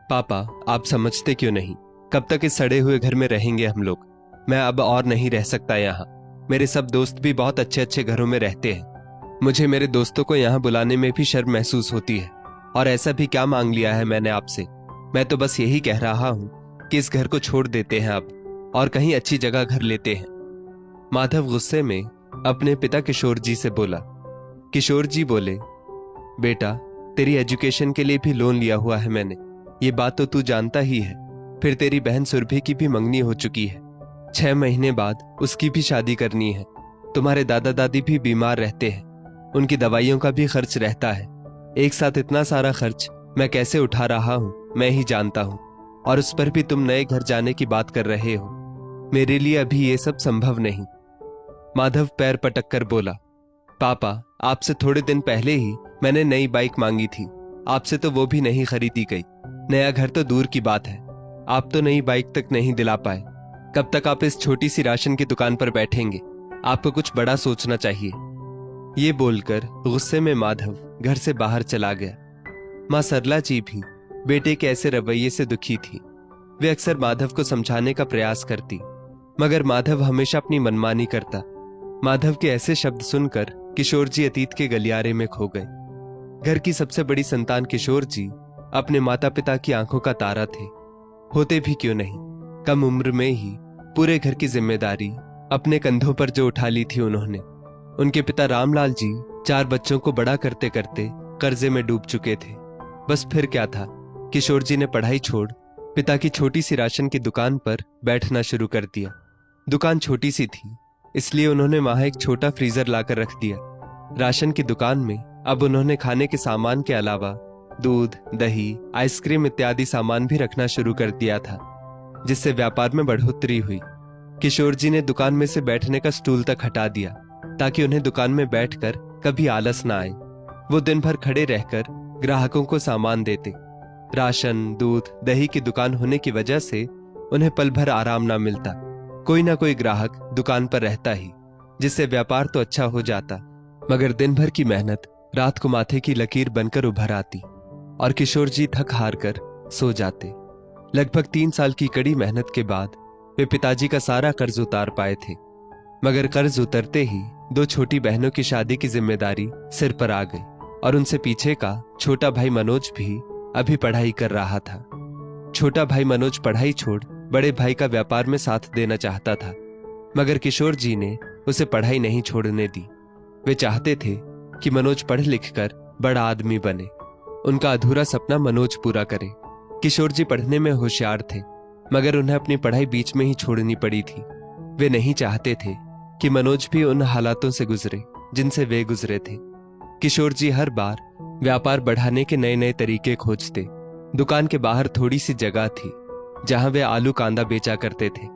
पापा, आप समझते क्यों नहीं? कब तक इस सड़े हुए घर में रहेंगे हम लोग? मैं अब और नहीं रह सकता यहाँ। मेरे सब दोस्त भी बहुत अच्छे अच्छे घरों में रहते हैं। मुझे मेरे दोस्तों को यहाँ बुलाने में भी शर्म महसूस होती है। और ऐसा भी क्या मांग लिया है मैंने आपसे? मैं तो बस यही कह रहा हूँ कि इस घर को छोड़ देते हैं अब और कहीं अच्छी जगह घर लेते हैं। माधव गुस्से में अपने पिता किशोर जी से बोला। किशोर जी बोले, बेटा, तेरी एजुकेशन के लिए भी लोन लिया हुआ है मैंने, ये बात तो तू जानता ही है। फिर तेरी बहन सुरभि की भी मंगनी हो चुकी है। 6 महीने बाद उसकी भी शादी करनी है। तुम्हारे दादा दादी भी बीमार रहते हैं, उनकी दवाइयों का भी खर्च रहता है। एक साथ इतना सारा खर्च मैं कैसे उठा रहा हूँ मैं ही जानता हूँ। और उस पर भी तुम नए घर जाने की बात कर रहे हो। मेरे लिए अभी ये सब संभव नहीं। माधव पैर पटक कर बोला, पापा, आपसे थोड़े दिन पहले ही मैंने नई बाइक मांगी थी। आपसे तो वो भी नहीं खरीदी गई। नया घर तो दूर की बात है, आप तो नई बाइक तक नहीं दिला पाए। कब तक आप इस छोटी सी राशन की दुकान पर बैठेंगे? आपको कुछ बड़ा सोचना चाहिए। ये बोलकर गुस्से में माधव घर से बाहर चला गया। माँ सरला जी भी बेटे के ऐसे रवैये से दुखी थी। वे अक्सर माधव को समझाने का प्रयास करती, मगर माधव हमेशा अपनी मनमानी करता। माधव के ऐसे शब्द सुनकर किशोर जी अतीत के गलियारे में खो गए। घर की सबसे बड़ी संतान किशोर जी अपने माता पिता की आंखों का तारा थे। होते भी क्यों नहीं, कम उम्र में ही पूरे घर की जिम्मेदारी अपने कंधों पर जो उठा ली थी उन्होंने। उनके पिता रामलाल जी 4 बच्चों को बड़ा करते करते कर्जे में डूब चुके थे। बस फिर क्या था, किशोर जी ने पढ़ाई छोड़ पिता की छोटी सी राशन की दुकान पर बैठना शुरू कर दिया। दुकान छोटी सी थी, इसलिए उन्होंने वहां एक छोटा फ्रीजर लाकर रख दिया। राशन की दुकान में अब उन्होंने खाने के सामान के अलावा दूध, दही, आइसक्रीम इत्यादि सामान भी रखना शुरू कर दिया था, जिससे व्यापार में बढ़ोतरी हुई। किशोर जी ने दुकान में से बैठने का स्टूल तक हटा दिया, ताकि उन्हें दुकान में बैठकर कभी आलस ना आए। वो दिन भर खड़े रहकर ग्राहकों को सामान देते। राशन, दूध, दही की दुकान होने की वजह से उन्हें पल भर आराम ना मिलता। कोई ना कोई ग्राहक दुकान पर रहता ही, जिससे व्यापार तो अच्छा हो जाता, मगर दिन भर की मेहनत रात को माथे की लकीर बनकर उभर आती और किशोर जी थक हार कर सो जाते। लगभग 3 साल की कड़ी मेहनत के बाद वे पिताजी का सारा कर्ज उतार पाए थे, मगर कर्ज उतरते ही 2 छोटी बहनों की शादी की जिम्मेदारी सिर पर आ गई और उनसे पीछे का छोटा भाई मनोज भी अभी पढ़ाई कर रहा था। छोटा भाई मनोज पढ़ाई छोड़ बड़े भाई का व्यापार में साथ देना चाहता था, मगर किशोर जी ने उसे पढ़ाई नहीं छोड़ने दी। वे चाहते थे कि मनोज पढ़ लिख कर बड़ा आदमी बने, उनका अधूरा सपना मनोज पूरा करे। किशोर जी पढ़ने में होशियार थे, मगर उन्हें अपनी पढ़ाई बीच में ही छोड़नी पड़ी थी। वे नहीं चाहते थे कि मनोज भी उन हालातों से गुजरे जिनसे वे गुजरे थे। किशोर जी हर बार व्यापार बढ़ाने के नए नए तरीके खोजते। दुकान के बाहर थोड़ी सी जगह थी जहां वे आलू कांदा बेचा करते थे।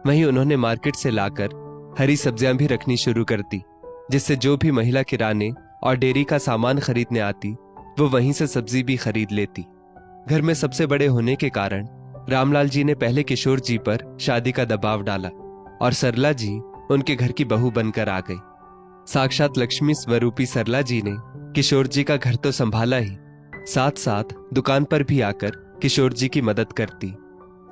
वहीं उन्होंने मार्केट से लाकर हरी सब्जियां भी रखनी शुरू कर दी, जिससे जो भी महिला किराने और डेयरी का सामान खरीदने आती वो वहीं से सब्जी भी खरीद लेती। घर में सबसे बड़े होने के कारण रामलाल जी ने पहले किशोर जी पर शादी का दबाव डाला और सरला जी उनके घर की बहू बनकर आ गई। साक्षात लक्ष्मी स्वरूपी सरला जी ने किशोर जी का घर तो संभाला ही, साथ साथ दुकान पर भी आकर किशोर जी की मदद करती।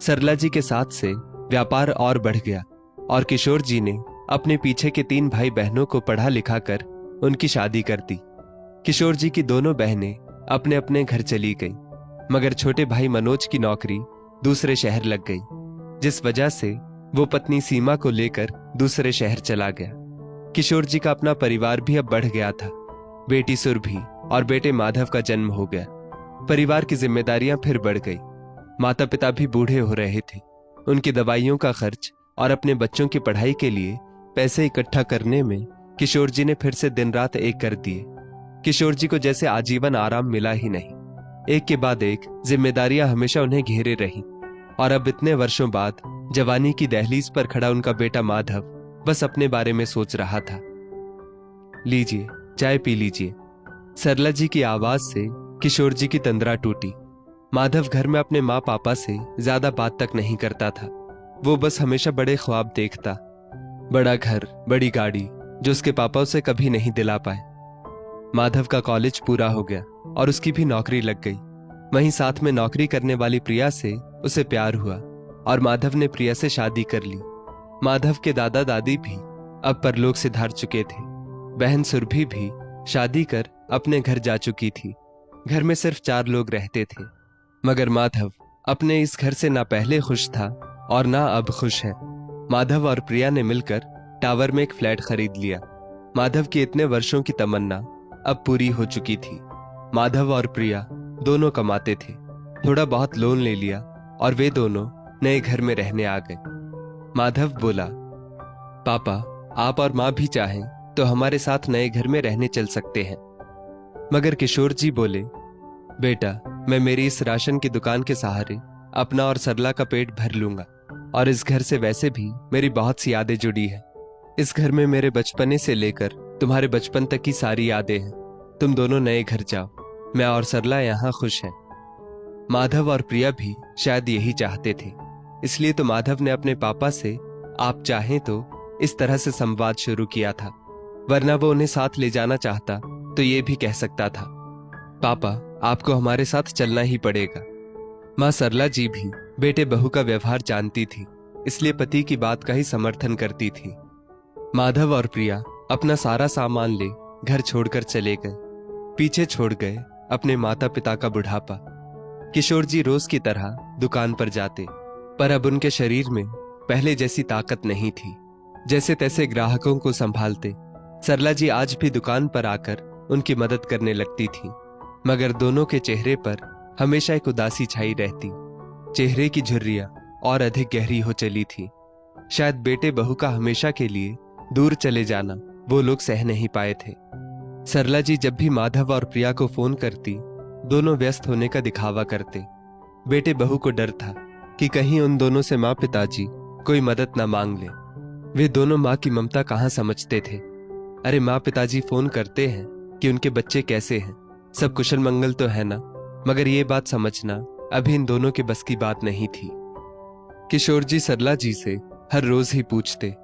सरला जी के साथ से व्यापार और बढ़ गया और किशोर जी ने अपने पीछे के 3 भाई बहनों को पढ़ा लिखा कर उनकी शादी कर दी। किशोर जी की दोनों बहनें अपने अपने घर चली गई, मगर छोटे भाई मनोज की नौकरी दूसरे शहर लग गई, जिस वजह से वो पत्नी सीमा को लेकर दूसरे शहर चला गया। किशोर जी का अपना परिवार भी अब बढ़ गया था। बेटी सुरभि और बेटे माधव का जन्म हो गया। परिवार की जिम्मेदारियां फिर बढ़ गई। माता पिता भी बूढ़े हो रहे थे। उनकी दवाइयों का खर्च और अपने बच्चों की पढ़ाई के लिए पैसे इकट्ठा करने में किशोर जी ने फिर से दिन रात एक कर दिए। किशोर जी को जैसे आजीवन आराम मिला ही नहीं। एक के बाद एक जिम्मेदारियां हमेशा उन्हें घेरे रही और अब इतने वर्षों बाद जवानी की दहलीज पर खड़ा उनका बेटा माधव बस अपने बारे में सोच रहा था। लीजिए, चाय पी लीजिए। सरला जी की आवाज से किशोर जी की तंद्रा टूटी। माधव घर में अपने माँ पापा से ज्यादा बात तक नहीं करता था। वो बस हमेशा बड़े ख्वाब देखता, बड़ा घर, बड़ी गाड़ी, जो उसके पापा उसे कभी नहीं दिला पाए। माधव का कॉलेज पूरा हो गया और उसकी भी नौकरी लग गई। वहीं साथ में नौकरी करने वाली प्रिया से उसे प्यार हुआ और माधव ने प्रिया से शादी कर ली। माधव के दादा दादी भी अब परलोक सिधार चुके थे। बहन सुरभि भी शादी कर अपने घर जा चुकी थी। घर में सिर्फ 4 लोग रहते थे, मगर माधव अपने इस घर से ना पहले खुश था और ना अब खुश है। माधव और प्रिया ने मिलकर टावर में एक फ्लैट खरीद लिया। माधव की इतने वर्षों की तमन्ना अब पूरी हो चुकी थी। माधव और प्रिया दोनों कमाते थे। थोड़ा बहुत लोन ले लिया और वे दोनों नए घर में रहने आ गए। माधव बोला, पापा, आप और माँ भी चाहें तो हमारे साथ नए घर में रहने चल सकते हैं। मगर किशोर जी बोले, बेटा, मैं मेरी इस राशन की दुकान के सहारे अपना और सरला का पेट भर लूंगा, और इस घर से वैसे भी मेरी बहुत सी यादें जुड़ी हैं। इस घर में मेरे बचपने से लेकर तुम्हारे बचपन तक की सारी यादें हैं। तुम दोनों नए घर जाओ, मैं और सरला यहाँ खुश हैं। माधव और प्रिया भी शायद यही चाहते थे, इसलिए तो माधव ने अपने पापा से आप चाहें तो इस तरह से संवाद शुरू किया था, वरना वो उन्हें साथ ले जाना चाहता तो ये भी कह सकता था, पापा, आपको हमारे साथ चलना ही पड़ेगा। माँ सरला जी भी बेटे बहू का व्यवहार जानती थी, इसलिए पति की बात का ही समर्थन करती थी। माधव और प्रिया अपना सारा सामान ले घर छोड़कर चले गए। पीछे छोड़ गए अपने माता पिता का बुढ़ापा। किशोर जी रोज की तरह दुकान पर जाते, पर अब उनके शरीर में पहले जैसी ताकत नहीं थी। जैसे तैसे ग्राहकों को संभालते। सरला जी आज भी दुकान पर आकर उनकी मदद करने लगती थी, मगर दोनों के चेहरे पर हमेशा एक उदासी छाई रहती। चेहरे की झुर्रियां और अधिक गहरी हो चली थी। शायद बेटे बहू का हमेशा के लिए दूर चले जाना वो लोग सह नहीं पाए थे। सरला जी जब भी माधव और प्रिया को फोन करती, दोनों व्यस्त होने का दिखावा करते। बेटे बहू को डर था कि कहीं उन दोनों से माँ पिताजी कोई मदद ना मांग ले। वे दोनों माँ की ममता कहाँ समझते थे। अरे माँ पिताजी फोन करते हैं कि उनके बच्चे कैसे हैं, सब कुशल मंगल तो है ना, मगर ये बात समझना अभी इन दोनों के बस की बात नहीं थी। किशोर जी सरला जी से हर रोज ही पूछते,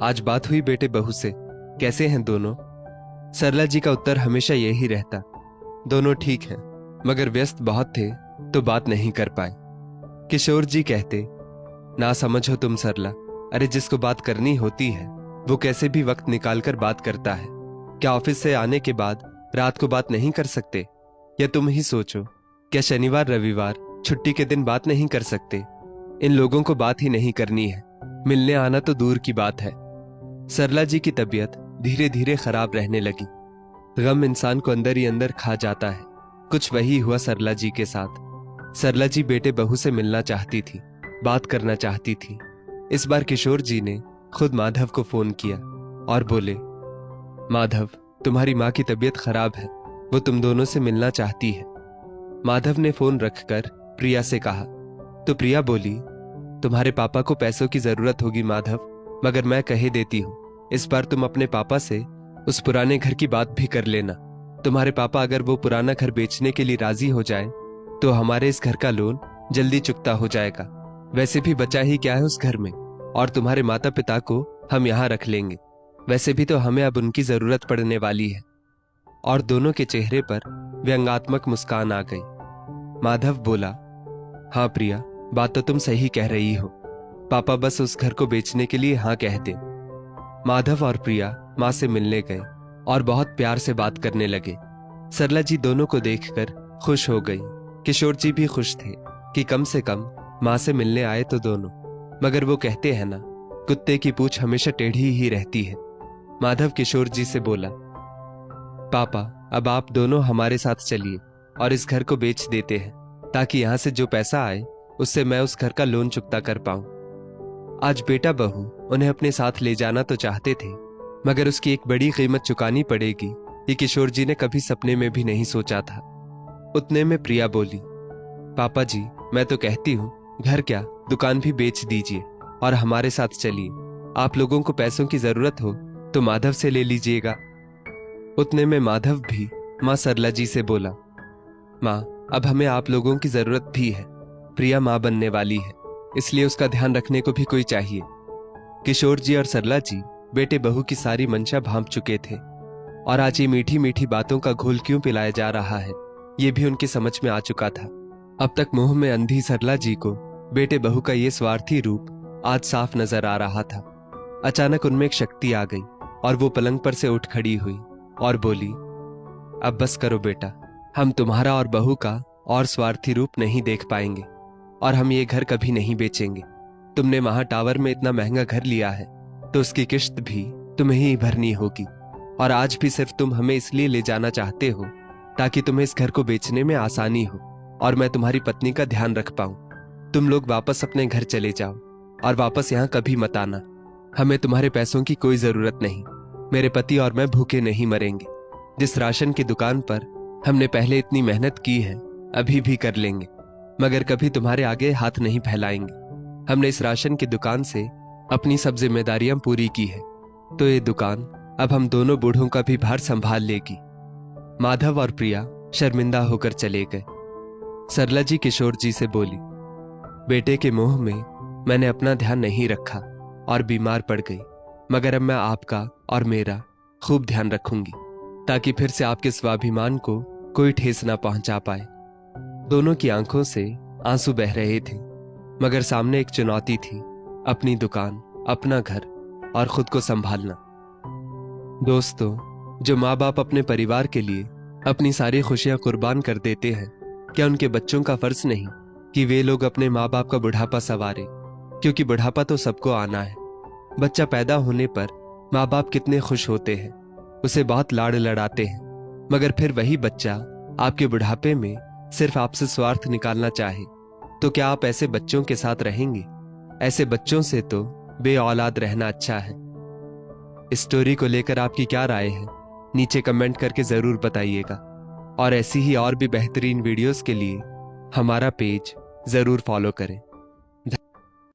आज बात हुई बेटे बहू से, कैसे हैं दोनों? सरला जी का उत्तर हमेशा यही रहता, दोनों ठीक हैं, मगर व्यस्त बहुत थे तो बात नहीं कर पाए। किशोर जी कहते, ना समझो तुम सरला, अरे जिसको बात करनी होती है वो कैसे भी वक्त निकालकर बात करता है। क्या ऑफिस से आने के बाद रात को बात नहीं कर सकते? या तुम ही सोचो, क्या शनिवार रविवार छुट्टी के दिन बात नहीं कर सकते? इन लोगों को बात ही नहीं करनी है, मिलने आना तो दूर की बात है। सरला जी की तबीयत धीरे धीरे खराब रहने लगी। गम इंसान को अंदर ही अंदर खा जाता है। कुछ वही हुआ सरला जी के साथ। सरला जी बेटे बहू से मिलना चाहती थी, बात करना चाहती थी। इस बार किशोर जी ने खुद माधव को फोन किया और बोले, माधव, तुम्हारी माँ की तबीयत खराब है, वो तुम दोनों से मिलना चाहती है। माधव ने फोन रखकर प्रिया से कहा, तो प्रिया बोली, तुम्हारे पापा को पैसों की जरूरत होगी माधव, मगर मैं कहे देती हूँ, इस बार तुम अपने पापा से उस पुराने घर की बात भी कर लेना। तुम्हारे पापा अगर वो पुराना घर बेचने के लिए राजी हो जाए तो हमारे इस घर का लोन जल्दी चुकता हो जाएगा। वैसे भी बचा ही क्या है उस घर में, और तुम्हारे माता पिता को हम यहाँ रख लेंगे। वैसे भी तो हमें अब उनकी जरूरत पड़ने वाली है। और दोनों के चेहरे पर व्यंग्यात्मक मुस्कान आ गई। माधव बोला, हाँ प्रिया, बात तो तुम सही कह रही हो, पापा बस उस घर को बेचने के लिए हाँ कह दे। माधव और प्रिया माँ से मिलने गए और बहुत प्यार से बात करने लगे। सरला जी दोनों को देखकर खुश हो गई। किशोर जी भी खुश थे कि कम से कम माँ से मिलने आए तो दोनों, मगर वो कहते हैं ना, कुत्ते की पूंछ हमेशा टेढ़ी ही रहती है। माधव किशोर जी से बोला, पापा, अब आप दोनों हमारे साथ चलिए और इस घर को बेच देते हैं, ताकि यहाँ से जो पैसा आए उससे मैं उस घर का लोन चुकता कर पाऊं। आज बेटा बहू उन्हें अपने साथ ले जाना तो चाहते थे, मगर उसकी एक बड़ी कीमत चुकानी पड़ेगी, ये किशोर जी ने कभी सपने में भी नहीं सोचा था। उतने में प्रिया बोली, पापा जी, मैं तो कहती हूँ घर क्या दुकान भी बेच दीजिए और हमारे साथ चलिए। आप लोगों को पैसों की जरूरत हो तो माधव से ले लीजिएगा। उतने में माधव भी माँ सरला जी से बोला, माँ, अब हमें आप लोगों की जरूरत भी है। प्रिया माँ बनने वाली है, इसलिए उसका ध्यान रखने को भी कोई चाहिए। किशोर जी और सरला जी बेटे बहू की सारी मंशा भांप चुके थे, और आज ये मीठी मीठी बातों का घोल क्यों पिलाया जा रहा है ये भी उनकी समझ में आ चुका था। अब तक मुंह में अंधी सरला जी को बेटे बहू का ये स्वार्थी रूप आज साफ नजर आ रहा था। अचानक उनमें एक शक्ति आ गई और वो पलंग पर से उठ खड़ी हुई और बोली, अब बस करो बेटा, हम तुम्हारा और बहू का और स्वार्थी रूप नहीं देख पाएंगे और हम ये घर कभी नहीं बेचेंगे। तुमने वहां टावर में इतना महंगा घर लिया है तो उसकी किश्त भी तुम्हें ही भरनी होगी, और आज भी सिर्फ तुम हमें इसलिए ले जाना चाहते हो ताकि तुम्हें इस घर को बेचने में आसानी हो और मैं तुम्हारी पत्नी का ध्यान रख पाऊं। तुम लोग वापस अपने घर चले जाओ और वापस यहाँ कभी मत आना। हमें तुम्हारे पैसों की कोई जरूरत नहीं। मेरे पति और मैं भूखे नहीं मरेंगे। जिस राशन की दुकान पर हमने पहले इतनी मेहनत की है अभी भी कर लेंगे, मगर कभी तुम्हारे आगे हाथ नहीं फैलाएंगे। हमने इस राशन की दुकान से अपनी सब जिम्मेदारियां पूरी की है, तो ये दुकान अब हम दोनों बूढ़ों का भी भार संभाल लेगी। माधव और प्रिया शर्मिंदा होकर चले गए। सरला जी किशोर जी से बोली, बेटे के मुंह में मैंने अपना ध्यान नहीं रखा और बीमार पड़ गई, मगर अब मैं आपका और मेरा खूब ध्यान रखूंगी ताकि फिर से आपके स्वाभिमान को कोई ठेस ना पहुंचा पाए। दोनों की आंखों से आंसू बह रहे थे, मगर सामने एक चुनौती थी, अपनी दुकान, अपना घर और खुद को संभालना। दोस्तों, जो माँ बाप अपने परिवार के लिए अपनी सारी खुशियां कुर्बान कर देते हैं, क्या उनके बच्चों का फर्ज नहीं कि वे लोग अपने माँ बाप का बुढ़ापा संवारे? क्योंकि बुढ़ापा तो सबको आना है। बच्चा पैदा होने पर माँ बाप कितने खुश होते हैं, उसे बहुत लाड़ लड़ाते हैं, मगर फिर वही बच्चा आपके बुढ़ापे में सिर्फ आपसे स्वार्थ निकालना चाहे तो क्या आप ऐसे बच्चों के साथ रहेंगे? ऐसे बच्चों से तो बे औलाद रहना अच्छा है। इस स्टोरी को लेकर आपकी क्या राय है? नीचे कमेंट करके जरूर बताइएगा, और ऐसी ही और भी बेहतरीन वीडियोस के लिए हमारा पेज जरूर फॉलो करें।